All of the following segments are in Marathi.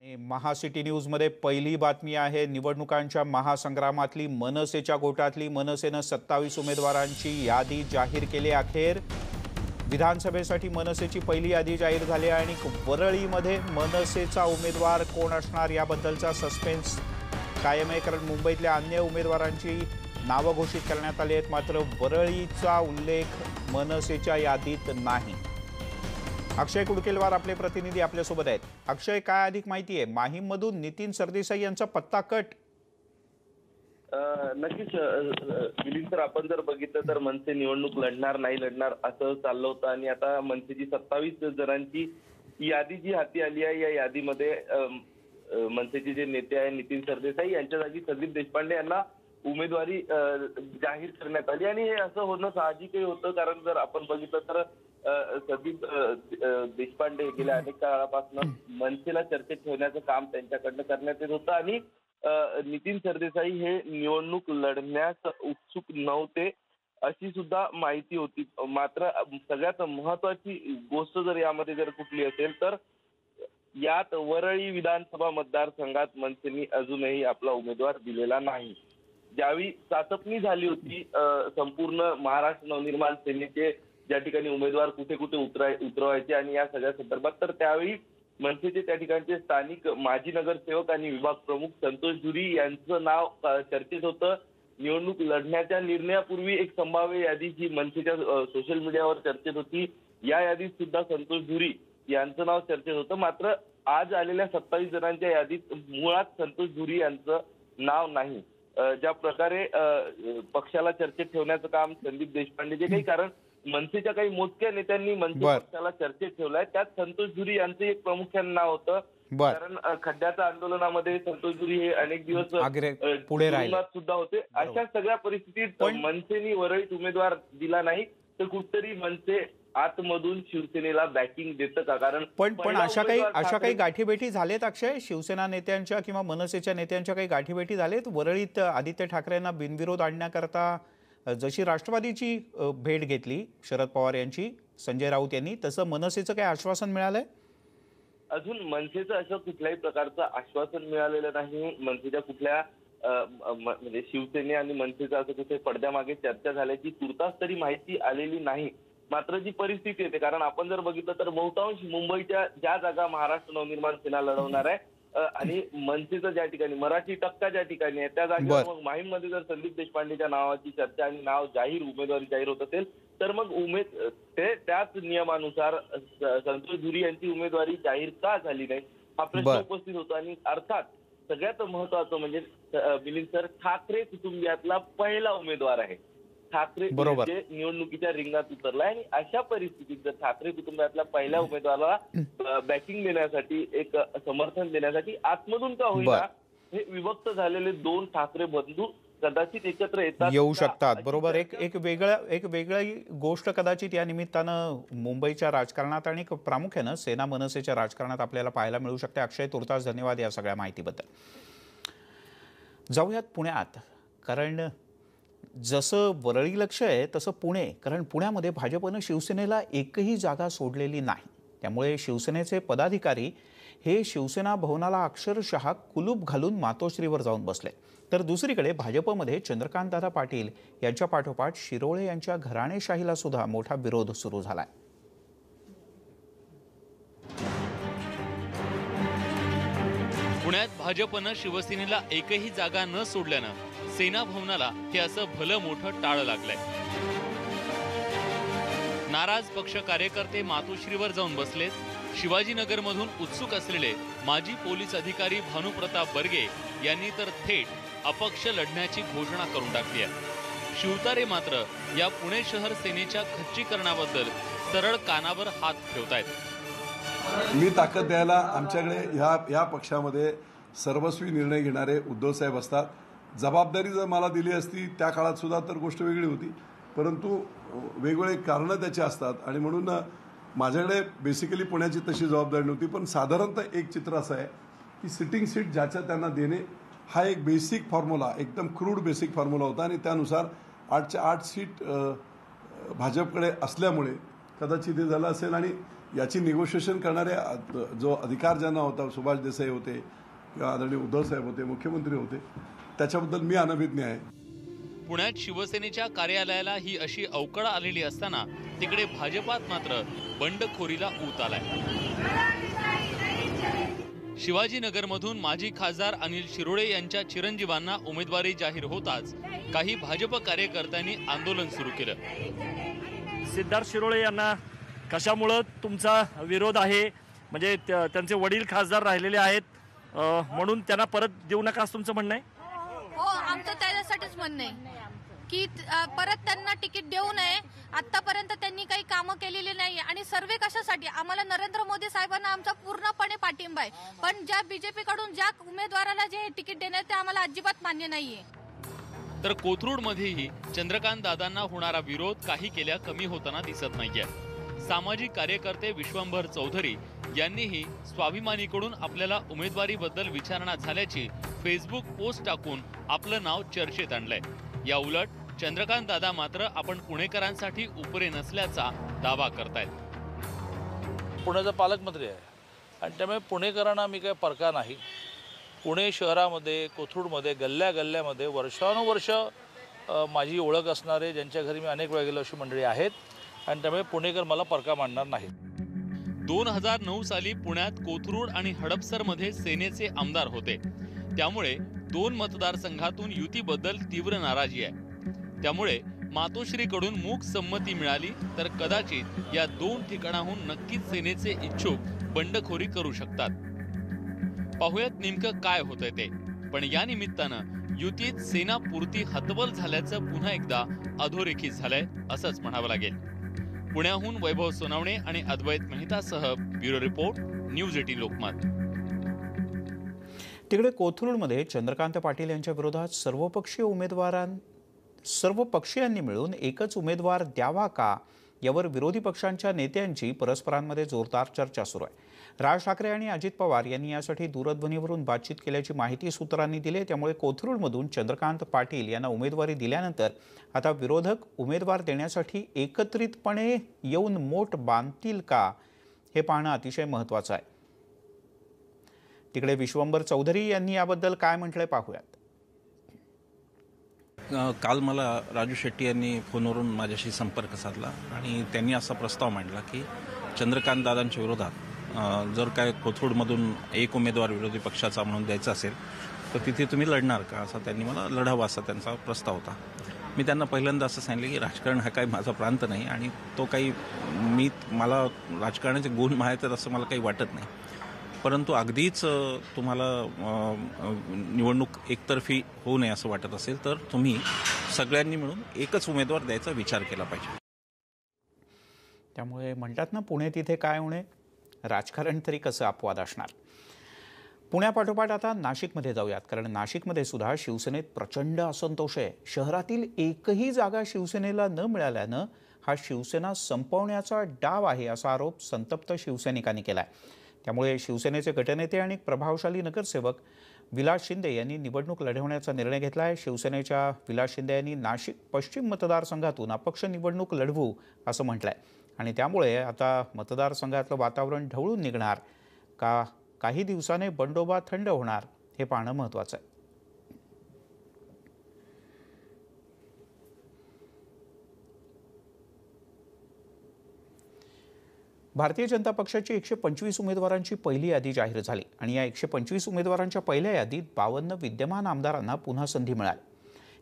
महासिटी न्यूजमध्ये पहिली बातमी आहे। निवडणुकांच्या महासंग्रामातली मनसेच्या गोटातली मनसेने 27 उमेदवारांची यादी जाहीर केली। अखेर विधानसभेसाठी मनसेची पहिली यादी जाहीर झाली आणि वरळीमध्ये मनसेचा उमेदवार कोण असणार याबद्दलचा सस्पेन्स कायम आहे, कारण मुंबईतल्या अन्य उमेदवारांची नावं घोषित करण्यात आली आहेत, मात्र वरळीचा उल्लेख मनसेच्या यादीत नाही। अक्षय कुडकेलवार आपले प्रतिनिधी आपल्यासोबत आहेत। अक्षय, काय अधिक माहिती आहे? माहीममधून नितीन सरदेसाई यांचा पत्ता कट? नक्कीच मिलिंद सर, आपण जर बघितलं तर मनसे निवडणूक लढणार नाही लढणार असं चाललं होतं आणि आता मनसेची 27 जणांची यादी जी हाती आली आहे, या यादीमध्ये मनसेचे जे नेते आहे नितीन सरदेसाई यांच्या जागी संदीप देशपांडे यांना उमेदवारी जाहीर करण्यात आली आणि हे असं होणं साहजिकही होतं, कारण जर आपण बघितलं तर संदीप देशपांडे गेल्या अनेक काळापासून मनसेला चर्चेत ठेवण्याचं काम त्यांच्याकडनं करण्यात येत होतं आणि नितीन सरदेसाई हे निवडणूक लढण्यास उत्सुक नव्हते अशी सुद्धा माहिती होती। मात्र सगळ्यात महत्वाची गोष्ट जर यामध्ये जर कुठली असेल तर यात वरळी विधानसभा मतदारसंघात मनसेने अजूनही आपला उमेदवार दिलेला नाही। ज्यावेळी चाचपणी झाली होती संपूर्ण महाराष्ट्र नवनिर्माण सेनेचे ज्या ठिकाणी उमेदवार कुठे कुठे उतरवायचे आणि या सगळ्या संदर्भात, तर त्यावेळी मनसेचे त्या ठिकाणचे स्थानिक माजी नगरसेवक आणि विभाग प्रमुख संतोष झुरी यांचं नाव चर्चेत होतं। निवडणूक लढण्याच्या निर्णयापूर्वी एक संभाव्य यादी जी मनसेच्या सोशल मीडियावर चर्चेत होती, या यादीत सुद्धा संतोष झुरी यांचं नाव चर्चेत होतं। मात्र आज आलेल्या 27 जणांच्या यादीत मुळात संतोष झुरी यांचं नाव नाही। ज्या प्रकारे पक्षाला चर्चेत ठेवण्याचं काम संदीप देशपांडे जे काही, कारण मनसेच्या काही मोजक्या नेत्यांनी मनसे पक्षाला चर्चेत ठेवलाय, त्यात संतोष झुरी यांचं एक प्रामुख्याने नाव होतं, कारण खड्ड्याच्या आंदोलनामध्ये संतोष झुरी हे अनेक दिवस पुढे सुद्धा होते। अशा सगळ्या परिस्थितीत मनसेने वरळीत उमेदवार दिला नाही, तर कुठतरी मनसे आतमधून शिवसेनेला बॅकिंग देतं का? कारण पण अशा काही गाठीभेटी झालेत अक्षय, शिवसेना नेत्यांच्या किंवा मनसेच्या नेत्यांच्या काही गाठीभेटी झालेत वरळीत? आदित्य ठाकरेंना बिनविरोध आणण्याकरता जशी राष्ट्रवादीची भेट घेतली शरद पवार यांची संजय राऊत यांनी, तसं मनसेचं काही आश्वासन मिळालंय? अजून मनसेचं असं कुठल्याही प्रकारचं आश्वासन मिळालेलं नाही। मनसेच्या कुठल्या म्हणजे शिवसेने आणि मनसेचं असं कुठे पडद्यामागे चर्चा झाल्याची तुर्तास तरी माहिती आलेली नाही। मात्र जी परिस्थिती येते, कारण आपण जर बघितलं तर बहुतांश मुंबईच्या ज्या जागा महाराष्ट्र नवनिर्माण सेना लढवणार आहे आणि मनसेचं ज्या ठिकाणी मराठी टक्का ज्या ठिकाणी आहे त्या जागेवर मग माहीममध्ये जर संदीप देशपांडेच्या नावाची चर्चा आणि नाव जाहीर उमेदवारी जाहीर होत असेल तर मग त्याच नियमानुसार संतोष झुरी यांची उमेदवारी जाहीर का झाली नाही हा प्रश्न उपस्थित होतो। आणि अर्थात सगळ्यात महत्वाचं म्हणजे मिलिंद सर, ठाकरे कुटुंबियातला पहिला उमेदवार आहे। ठाकरे म्हणजे निवडणुकीच्या रिंगणात उतरलाय आणि अशा परिस्थितीत जर ठाकरे कुटुंबातल्या पहिल्या उमेदवाराला बॅकिंग देण्यासाठी, एक समर्थन देण्यासाठी आतमधून का होईना हे विभक्त झालेले दोन ठाकरे बंधू कदाचित एकत्र येऊ शकतात। बरोबर, एक वेगळी गोष्ट कदाचित या निमित्तानं मुंबईच्या राजकारणात आणि प्रामुख्यानं सेना मनसेच्या राजकारणात आपल्याला पाहायला मिळू शकते। अक्षय, तुर्तास धन्यवाद या सगळ्या माहितीबद्दल। जाऊयात पुण्यात, कारण जसं वरळी लक्ष आहे तसं पुणे, कारण पुण्यामध्ये भाजपनं शिवसेनेला एकही जागा सोडलेली नाही। त्यामुळे शिवसेनेचे पदाधिकारी हे शिवसेना भवनाला अक्षरशः कुलूप घालून मातोश्रीवर जाऊन बसले। तर दुसरीकडे भाजपमध्ये चंद्रकांतदादा पाटील यांच्या पाठोपाठ शिरोळे यांच्या घराणेशाहीला सुद्धा मोठा विरोध सुरू झालाय। पुण्यात भाजपनं शिवसेनेला एकही जागा न सोडल्यानं सेना भवनाला हे असं भलं मोठं टाळं लागलंय। नाराज पक्ष कार्यकर्ते मातोश्रीवर जाऊन बसलेत। शिवाजीनगरमधून उत्सुक असलेले माजी पोलीस अधिकारी भानुप्रताप बर्गे यांनी तर थेट अपक्ष लढण्याची घोषणा करून टाकली आहे। शिवतारे मात्र या पुणे शहर सेनेच्या खच्चीकरणाबद्दल सरळ कानावर हात ठेवतायत। मी ताकद द्यायला आमच्याकडे ह्या पक्षामध्ये सर्वस्वी निर्णय घेणारे उद्धवसाहेब असतात। जबाबदारी जर मला दिली असती त्या काळात सुद्धा तर गोष्ट वेगळी होती, परंतु वेगवेगळे कारणं त्याची असतात आणि म्हणून माझ्याकडे बेसिकली पुण्याची तशी जबाबदारी नव्हती। पण साधारणतः एक चित्र असं आहे की सिटिंग सीट ज्याच्या त्यांना देणे हा एक बेसिक फॉर्म्युला, एकदम क्रूड बेसिक फॉर्म्युला होता आणि त्यानुसार 8च्या 8 सीट भाजपकडे असल्यामुळे कदाचित हे झालं असेल। आणि याची निगोशिएशन करणारे जो अधिकार ज्यांना होता, सुभाष देसाई होते किंवा आदरणीय उद्धव साहेब होते, मुख्यमंत्री होते, त्याच्याबद्दल मी अनभिज्ञ आहे. पुण्यात शिवसेनेच्या कार्यालयाला ही अशी अवकळ आलेली असताना तिकडे भाजपात मात्र बंडखोरीला ऊत आलाय. शिवाजीनगरमधून माजी खासदार अनिल शिरोळे यांच्या चिरंजीवांना उमेदवारी जाहीर होताच काही भाजप कार्यकर्त्यांनी आंदोलन सुरू केलं. सिद्धार्थ शिरोळे यांना कशामुळे तुमचा विरोध आहे? म्हणजे त्यांचे वडील खासदार राहिलेले आहेत म्हणून त्यांना परत देऊ नका असं तुमचं म्हणणं आहे? हो, आमचं त्याच्यासाठीच म्हणणं आहे की परत त्यांना तिकीट देऊ नये. आतापर्यंत त्यांनी काही कामं केलेली नाही आणि सर्वे कशासाठी? आम्हाला नरेंद्र मोदी साहेबांना आमचा पूर्णपणे पाठिंबा आहे, पण ज्या बीजेपी कडून ज्या उमेदवाराला जे तिकीट देण्यात ते आम्हाला अजिबात मान्य नाहीये. तर कोथरूडमध्येही चंद्रकांत दादांना होणारा विरोध काही केल्या कमी होताना दिसत नाहीये. सामाजिक कार्यकर्ते विश्वंभर चौधरी यांनीही स्वाभिमानीकडून आपल्याला उमेदवारीबद्दल विचारणा झाल्याची फेसबुक पोस्ट टाकून आपलं नाव चर्चेत आणलंय. या उलट चंद्रकांत दादा मात्र आपण पुणेकरांसाठी उपरे नसल्याचा दावा करतायत. पुण्याचा पालकमंत्री आहे आणि त्यामुळे पुणेकरांना मी काही परका नाही. पुणे शहरामध्ये, कोथरूडमध्ये, गल्ल्या गल्ल्यामध्ये वर्षानुवर्ष माझी ओळख असणारे, ज्यांच्या घरी मी अनेक वेळा गेलो अशी मंडळी आहेत आणि त्यामुळे पुणेकर मला परका मानणार नाहीत. 2009 साली पुण्यात कोथरूड आणि हडपसरमध्ये सेनेचे आमदार होते. त्यामुळे 2 मतदारसंघातून युतीबद्दल तीव्र नाराजी आहे. त्यामुळे मातोश्रीकडून मूक संमती मिळाली तर कदाचित या 2 ठिकाणाहून नक्कीच सेनेचे इच्छुक बंडखोरी करू शकतात. पाहुयात नेमकं काय होतंय ते. पण या निमित्तानं युतीत सेना पुरती हतबल झाल्याचं पुन्हा एकदा अधोरेखित झालंय असंच म्हणावं लागेल. पुण्याहून वैभव सोनवणे आणि अद्वैत मेहतासह ब्युरो रिपोर्ट, न्यूज 18 लोकमत. तिकडे कोथरूडमध्ये चंद्रकांत पाटील यांच्या विरोधात सर्व पक्षीयांनी मिळून एकच उमेदवार द्यावा का यावर विरोधी पक्षांच्या नेत्यांची परस्परांमध्ये जोरदार चर्चा सुरू आहे. राज ठाकरे आणि अजित पवार यांनी यासाठी दूरध्वनीवरून बातचीत केल्याची माहिती सूत्रांनी दिली. त्यामुळे कोथरूडमधून चंद्रकांत पाटील यांना उमेदवारी दिल्यानंतर आता विरोधक उमेदवार देण्यासाठी एकत्रितपणे येऊन मोट बांधतील का हे पाहणं अतिशय महत्त्वाचं आहे. तिकडे विश्वंभर चौधरी यांनी याबद्दल काय म्हटलंय पाहूयात. काल मला राजू शेट्टी यांनी फोनवरून माझ्याशी संपर्क साधला आणि त्यांनी असा प्रस्ताव मांडला की चंद्रकांत दादांच्या विरोधात जर काय कोथरूडमधून एक उमेदवार विरोधी पक्षाचा म्हणून द्यायचा असेल तर तिथे तुम्ही लढणार का, असा त्यांनी मला लढावा असा त्यांचा प्रस्ताव होता. मी त्यांना पहिल्यांदा असं सांगितलं की राजकारण हा काही माझा प्रांत नाही आणि तो काही मला राजकारणाचे गुण माहीत आहेत असं मला काही वाटत नाही. परंतु अगदीच तुम्हाला निवडणूक एकतर्फी होऊ नये असं वाटत असेल तर तुम्ही सगळ्यांनी मिळून एकच उमेदवार द्यायचा विचार केला पाहिजे. त्यामुळे म्हणतात ना, पुणे तिथे काय होणे, राजकारण तरी कसं अपवाद असणार. पुण्यापाठोपाठ आता नाशिकमध्ये जाऊयात, कारण नाशिकमध्ये सुद्धा शिवसेनेत प्रचंड असंतोष आहे. शहरातील एकही जागा शिवसेनेला न मिळाल्यानं हा शिवसेना संपवण्याचा डाव आहे असा आरोप संतप्त शिवसैनिकांनी केलाय. त्यामुळे शिवसेनेचे गटनेते आणि प्रभावशाली नगरसेवक विलास शिंदे यांनी निवडणूक लढवण्याचा निर्णय घेतला आहे. शिवसेनेच्या विलास शिंदे यांनी नाशिक पश्चिम मतदारसंघातून अपक्ष निवडणूक लढवू असं म्हटलंय आणि त्यामुळे आता मतदारसंघातलं वातावरण ढवळून निघणार का, काही दिवसाने बंडोबा थंड होणार हे पाहणं महत्त्वाचं आहे. भारतीय जनता पक्षाची 125 उमेदवारांची पहिली यादी जाहीर झाली आणि या 125 उमेदवारांच्या पहिल्या यादीत 52 विद्यमान आमदारांना पुन्हा संधी मिळाली.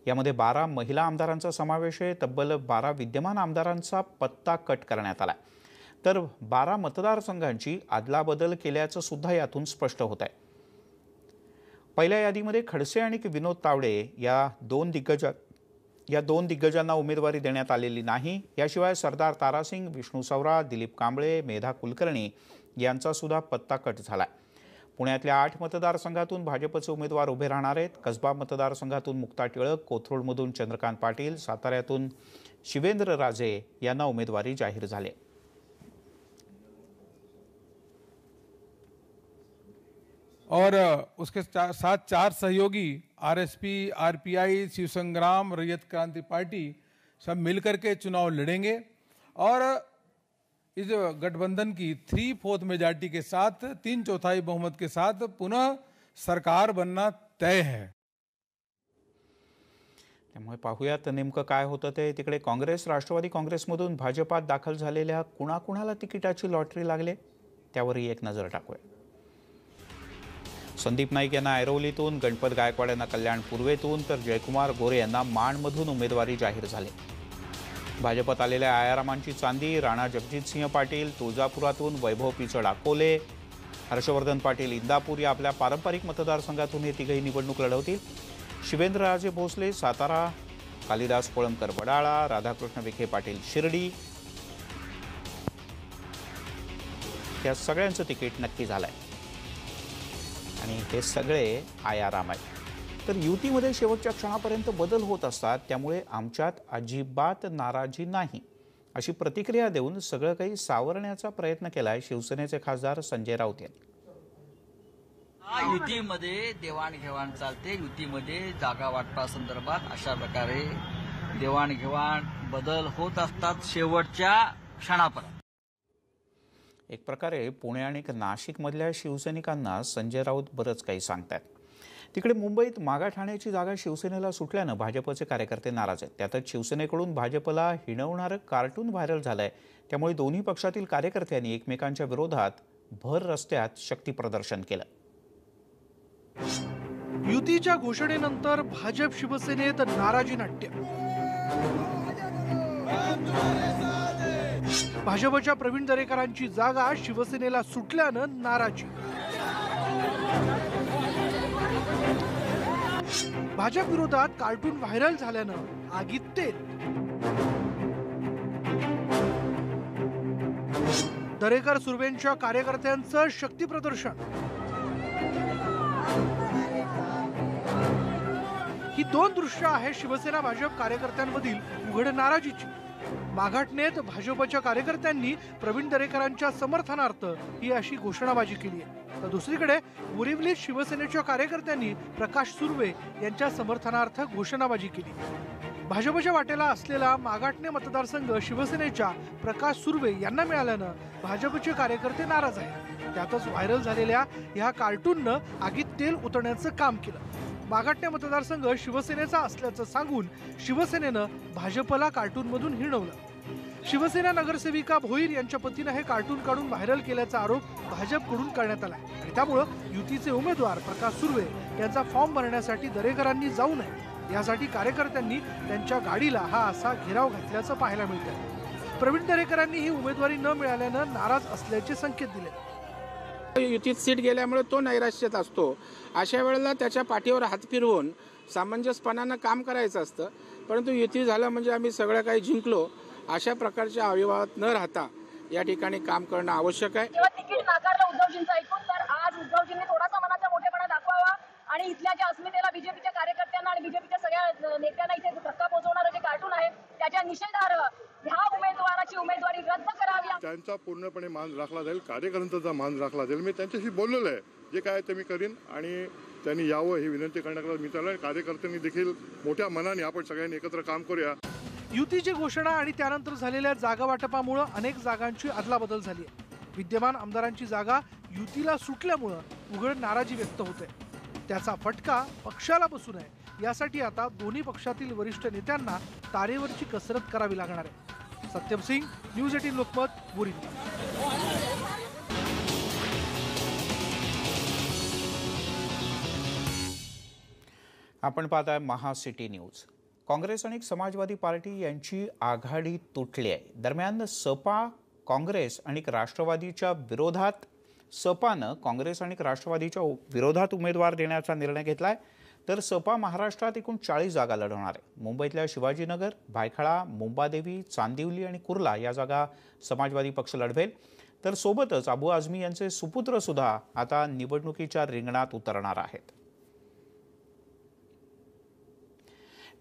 यामध्ये 12 महिला आमदारांचा समावेश आहे. तब्बल 12 विद्यमान आमदारांचा पत्ता कट करण्यात आला, तर 12 मतदारसंघांची अदलाबदल केल्याचं सुद्धा यातून स्पष्ट होत आहे. पहिल्या यादीमध्ये खडसे आणि विनोद तावडे या दोन दिग्गजांना उमेदवारी देण्यात आलेली नाही. याशिवाय सरदार तारासिंग, विष्णू सवरा, दिलीप कांबळे, मेधा कुलकर्णी यांचा सुद्धा पत्ता कट झाला. पुण्यातल्या 8 मतदारसंघातून भाजपचे उमेदवार उभे राहणार आहेत. कसबा मतदारसंघातून मुक्ता टिळक, कोथरूडमधून चंद्रकांत पाटील, साताऱ्यातून शिवेंद्र राजे यांना उमेदवारी जाहीर झाली. और उसके साथ 4 सहयोगी आरएसपी, आरपीआई, शिव संग्राम, रैयत क्रांति पार्टी सब मिलकर के चुनाव लड़ेंगे और इस गठबंधन की 3/4 मेजॉरिटी के साथ 3/4 बहुमत के साथ पुनः सरकार बनना तय है। त्यामुळे पाहूयात नेमकं काय होतं ते। तिकडे काँग्रेस राष्ट्रवादी काँग्रेसमधून भाजपात दाखल झालेल्या कुणाकुणाला तिकिटाची लॉटरी लागले त्यावरही एक नजर टाकूया। संदीप नाईक यांना ऐरोलीतून, गणपत गायकवाड यांना कल्याण पूर्वेतून तर जयकुमार गोरे यांना माणमधून उमेदवारी जाहीर झाली। भाजपात आलेल्या आयारामांची चांदी, राणा जगजितसिंह पाटील तुळजापुरातून, वैभव पिचड अकोले, हर्षवर्धन पाटील इंदापूर या आपल्या पारंपरिक मतदारसंघातून हे तिघही निवडणूक लढवतील। शिवेंद्रराजे भोसले सातारा, कालिदास कोळंबकर वडाळा, राधाकृष्ण विखे पाटील शिर्डी या सगळ्यांचं तिकीट नक्की झालंय आणि हे सगळे आयाराम आहेत। तर युतीमध्ये शेवटच्या क्षणापर्यंत बदल होत असतात, त्यामुळे आमच्यात अजिबात नाराजी नाही अशी प्रतिक्रिया देऊन सगळं काही सावरण्याचा प्रयत्न केलाय शिवसेनेचे खासदार संजय राऊत यांनी। युतीमध्ये देवाणघेवाण चालते, युतीमध्ये जागा वाटपासंदर्भात अशा प्रकारे देवाणघेवाण बदल होत असतात शेवटच्या क्षणापर्यंत। एक प्रकारे पुणे आणि नाशिकमधल्या शिवसैनिकांना संजय राऊत बरंच काही सांगतात। तिकडे मुंबईत मागाठाण्याची जागा शिवसेनेला सुटल्यानं भाजपचे कार्यकर्ते नाराज आहेत। त्यातच शिवसेनेकडून भाजपला हिणवणारं कार्टून व्हायरल झालंय, त्यामुळे दोन्ही पक्षातील कार्यकर्त्यांनी एकमेकांच्या विरोधात भर रस्त्यात शक्ती प्रदर्शन केलं। युतीच्या घोषणेनंतर भाजप शिवसेनेत नाराजी नाट्य। भाजपच्या प्रवीण दरेकरांची जागा शिवसेनेला सुटल्यानं नाराजी। भाजप विरोधात कार्टून व्हायरल झाल्यानं आगीत तेल। दरेकर सुर्वेंच्या कार्यकर्त्यांचं शक्ती प्रदर्शन। ही दोन दृश्य आहेत शिवसेना भाजप कार्यकर्त्यांमधील उघड नाराजीची। माघाटनेत भाजपच्या कार्यकर्त्यांनी प्रवीण दरेकरांच्या समर्थनार्थ ही अशी घोषणाबाजी केली आहे, तर दुसरीकडे बोरिवलीत शिवसेनेच्या कार्यकर्त्यांनी प्रकाश सुर्वे यांच्या समर्थनार्थ घोषणाबाजी केली। भाजपच्या वाटेला असलेला माघाटने मतदारसंघ शिवसेनेच्या प्रकाश सुर्वे यांना मिळाल्यानं भाजपचे कार्यकर्ते नाराज आहेत। त्यातच व्हायरल झालेल्या ह्या कार्टूननं आगीत तेल उतरण्याचं काम केलं। माघाटने मतदारसंघ शिवसेनेचा असल्याचं सांगून शिवसेनेनं भाजपला कार्टूनमधून हिणवलं। शिवसेना नगरसेविका भोईर यांच्या पतीनं हे कार्टून काढून व्हायरल केल्याचा आरोप भाजपकडून करण्यात आला आणि त्यामुळे युतीचे उमेदवार प्रकाश सुर्वे यांचा फॉर्म भरण्यासाठी दरेकरांनी जाऊ नये यासाठी कार्यकर्त्यांनी त्यांच्या गाडीला हा असा घेराव घातल्याचं पाहायला मिळतंय। प्रवीण दरेकरांनी ही उमेदवारी न मिळाल्यानं नाराज असल्याचे संकेत दिले। युतीत सीट गेल्यामुळे तो नैराश्यात असतो, अशा वेळेला त्याच्या पाठीवर हात फिरवून सामंजस्यपणानं काम करायचं असतं, परंतु युती झालं म्हणजे आम्ही सगळं काही जिंकलो अशा प्रकारच्या अविवाहात न राहता या ठिकाणी काम करणं आवश्यक आहे। तिकीट नाकारलं उद्धवजींचं ऐकून, तर आज उद्धवजींनी थोडासा मनाचा मोठेपणा दाखवावा आणि इथल्या ज्या अस्मितेला बीजेपीच्या कार्यकर्त्यांना आणि बीजेपीच्या सगळ्या नेत्यांना इथे धक्का पोहोचवणारं जे कार्टून आहे त्याच्या निषेधार्ह ह्या उमेदवाराची उमेदवारी रद्द करावी। त्यांचा पूर्णपणे मान राखला जाईल, कार्यकर्त्यांचा मान राखला जाईल। मी त्यांच्याशी बोललेलो आहे, जे काय ते मी करीन आणि त्यांनी यावं ही विनंती करण्याकरता मी त्याला कार्यकर्त्यांनी देखील मोठ्या मनाने आपण सगळ्यांनी एकत्र काम करूया। युतीची घोषणा आणि त्यानंतर झालेल्या जागा वाटपामुळे अनेक जागांची अदलाबदल झाली आहे। विद्यमान आमदारांची जागा युतीला सुटल्यामुळे उघड नाराजी व्यक्त होते। त्याचा फटका पक्षाला बसू नये यासाठी आता दोन्ही पक्षातील वरिष्ठ नेत्यांना तारेवरची कसरत करावी लागणार आहे। सत्यम सिंग, न्यूज 18 लोकमत, बोरिवली। आपण पाहताय महासिटी न्यूज। काँग्रेस आणि समाजवादी पार्टी यांची आघाडी तुटली आहे। दरम्यान सपा काँग्रेस आणि राष्ट्रवादीच्या विरोधात सपानं काँग्रेस आणि राष्ट्रवादीच्या विरोधात उमेदवार देण्याचा निर्णय घेतलाय, तर सपा महाराष्ट्रात एकूण 40 जागा लढवणार आहे। मुंबईतल्या शिवाजीनगर, भायखळा, मुंबादेवी, चांदिवली आणि कुर्ला या जागा समाजवादी पक्ष लढवेल, तर सोबतच अबू आझमी यांचे सुपुत्र सुद्धा आता निवडणुकीच्या रिंगणात उतरणार आहेत।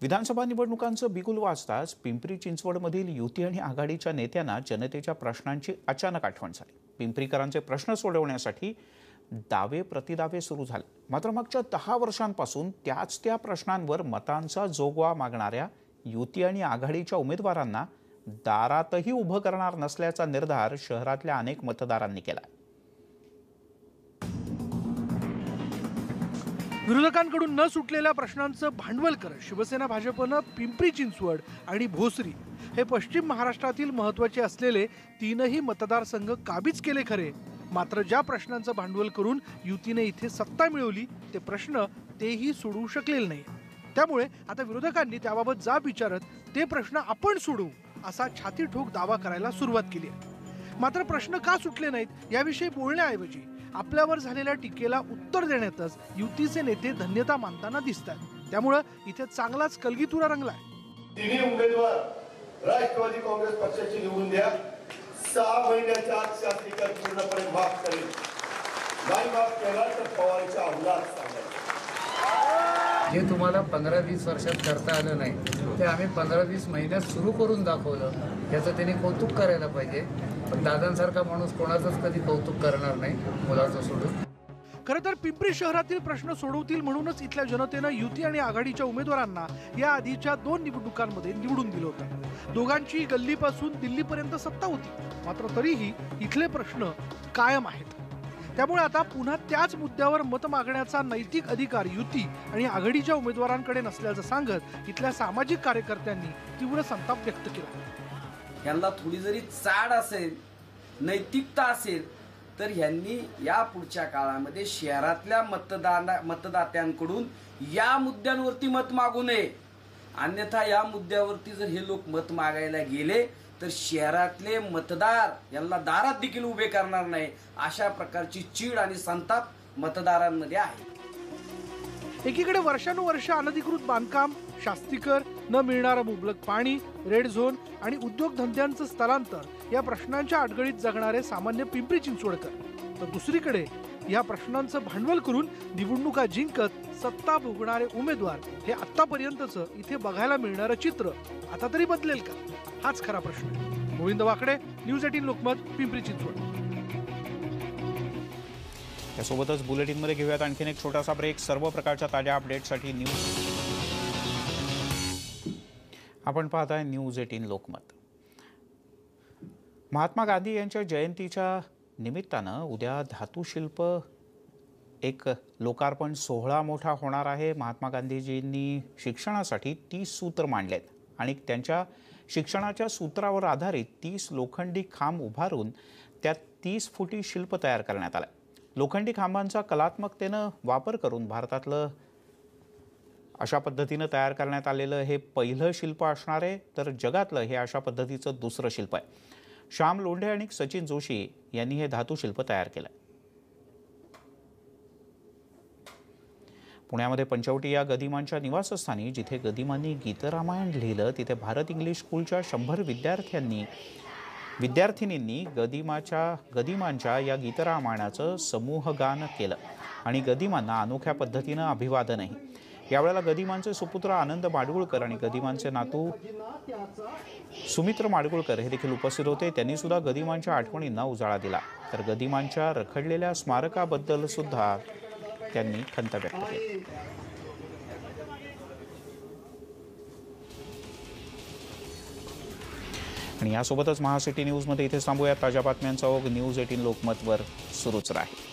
विधानसभा निवडणुकांचं बिगुल वाजताच पिंपरी चिंचवडमधील युती आणि आघाडीच्या नेत्यांना जनतेच्या प्रश्नांची अचानक आठवण झाली। पिंपरीकरांचे प्रश्न सोडवण्यासाठी दावे प्रतिदावे सुरू झाले, मात्र मागच्या 10 वर्षांपासून त्या प्रश्नांवर मतांचा जोगवा मागणाऱ्या युती आणि आघाडीच्या उमेदवारांना दारातही उभं करणार नसल्याचा निर्धार शहरातल्या अनेक मतदारांनी केला. विरोधकांकडून न सुटलेल्या प्रश्नांचं भांडवल करत शिवसेना भाजपनं पिंपरी चिंचवड आणि भोसरी हे पश्चिम महाराष्ट्रातील महत्त्वाचे असलेले तीनही मतदारसंघ काबीज केले खरे, मात्र ज्या प्रश्नांचं भांडवल करून युतीने इथे सत्ता मिळवली ते प्रश्न तेही सोडवू शकलेले नाही. त्यामुळे आता विरोधकांनी त्याबाबत जाब विचारत ते प्रश्न आपण सोडवू असा छातीठोक दावा करायला सुरुवात केली आहे. मात्र प्रश्न का सुटले नाहीत याविषयी बोलण्याऐवजी आपल्यावर झालेल्या टीकेला उत्तर देण्यातच युतीचे नेते धन्यता मानताना दिसतात. त्यामुळे इथे चांगलाच कलगीतुरा रंगलाय. तिन्ही उमेदवार राष्ट्रवादी काँग्रेस पक्षाची निवडून द्या. 6 महिन्याच्या आत शासकीकर पूर्णपणे माफ करेल. नाही माफ केला तर पवारच्या अंमलात सांगा. जे तुम्हाला 15-20 वर्षात करता आलं नाही ते आम्ही 15-20 महिन्यात सुरू करून दाखवलं. याचं त्यांनी कौतुक करायला पाहिजे. पण दादांसारखा माणूस कोणाचंच कधी कौतुक करणार नाही मुलाचं सोडून. खरं तर पिंपरी शहरातील प्रश्न सोडवतील म्हणूनच इथल्या जनतेनं युती आणि आघाडीच्या उमेदवारांना या आधीच्या 2 निवडणुकांमध्ये निवडून दिलं होतं. दोघांची गल्लीपासून दिल्लीपर्यंत सत्ता होती, मात्र तरीही इथले प्रश्न कायम आहेत. त्यामुळे आता पुन्हा त्याच मुद्द्यावर मत मागण्याचा नैतिक अधिकार युती आणि आघाडीच्या उमेदवारांकडे नसल्याचं सांगत इथल्या सामाजिक कार्यकर्त्यांनी तीव्र संताप व्यक्त केला. यांना थोडी जरी चाड असेल, नैतिकता असेल तर यांनी या पुढच्या काळामध्ये शहरातल्या मतदात्यांकडून या मुद्द्यांवरती मत मागू नये. अन्यथा या मुद्द्यावरती जर हे लोक मत मागायला गेले तर शहरातले मतदार यांना दारात देखील उभे करणार नाही. अशा प्रकारची चीड आणि संताप मतदारांमध्ये आहे. एकीकडे वर्षानुवर्ष अनधिकृत बांधकाम, शास्तीकर, न मिळणारं मुबलक पाणी, रेड झोन आणि उद्योगधंद्यांचं स्थलांतर या प्रश्नांच्या अडगळीत जगणारे सामान्य पिंपरी चिंचवडकर, तर दुसरीकडे या प्रश्नांचं भांडवल करून निवडणुका जिंकत सत्ता भोगणारे उमेदवार हे आतापर्यंतचं इथे बघायला मिळणारं चित्र आता तरी बदलेल का, हाच खरा प्रश्न. गोविंद वाकडे, न्यूज 18 लोकमत, पिंपरी चिंचवड. यासोबतच बुलेटिनमध्ये घेऊयात आणखीन एक छोटासा ब्रेक. सर्व प्रकारच्या ताज्या अपडेट्ससाठी आपण पाहताय न्यूज 18 लोकमत. महात्मा गांधी यांच्या जयंतीच्या निमित्तानं उद्या धातुशिल्प एक लोकार्पण सोहळा मोठा होणार आहे. महात्मा गांधीजींनी शिक्षणासाठी 30 सूत्र मांडलेत आणि त्यांच्या शिक्षणाच्या सूत्रावर आधारित 30 लोखंडी खांब उभारून त्यात 30 फुटी शिल्प तयार करण्यात आलं. लोखंडी खांबांचा कलात्मकतेनं वापर करून भारतातलं अशा पद्धतीनं तयार करण्यात आलेलं हे पहिलं शिल्प असणार आहे, तर जगातलं हे अशा पद्धतीचं दुसरं शिल्प आहे. श्याम लोंढे आणि सचिन जोशी यांनी हे धातुशिल्प तयार केलं. पुण्यामध्ये पंचवटी या गदिमांच्या निवासस्थानी जिथे गदिमांनी गीतरामायण लिहिलं तिथे भारत इंग्लिश स्कूलच्या 100 विद्यार्थिनींनी गदिमांच्या या गीतरामायणाचं समूहगान केलं आणि गदिमांना अनोख्या पद्धतीनं अभिवादनही. यावेळेला गदिमांचे सुपुत्र आनंद माडगुळकर आणि गदिमांचे नातू सुमित्र माडगुळकर हे देखील उपस्थित होते. त्यांनी सुद्धा गदिमांच्या आठवणींना उजाळा दिला. तर गदिमांच्या रखडलेल्या स्मारकाबद्दल सुद्धा त्यांनी खंत व्यक्त केली. आणि यासोबतच महासिटी न्यूजमध्ये इथे थांबूया. ताज्या बातम्यांचा ओघ न्यूज 18 लोकमतवर सुरूच राहील.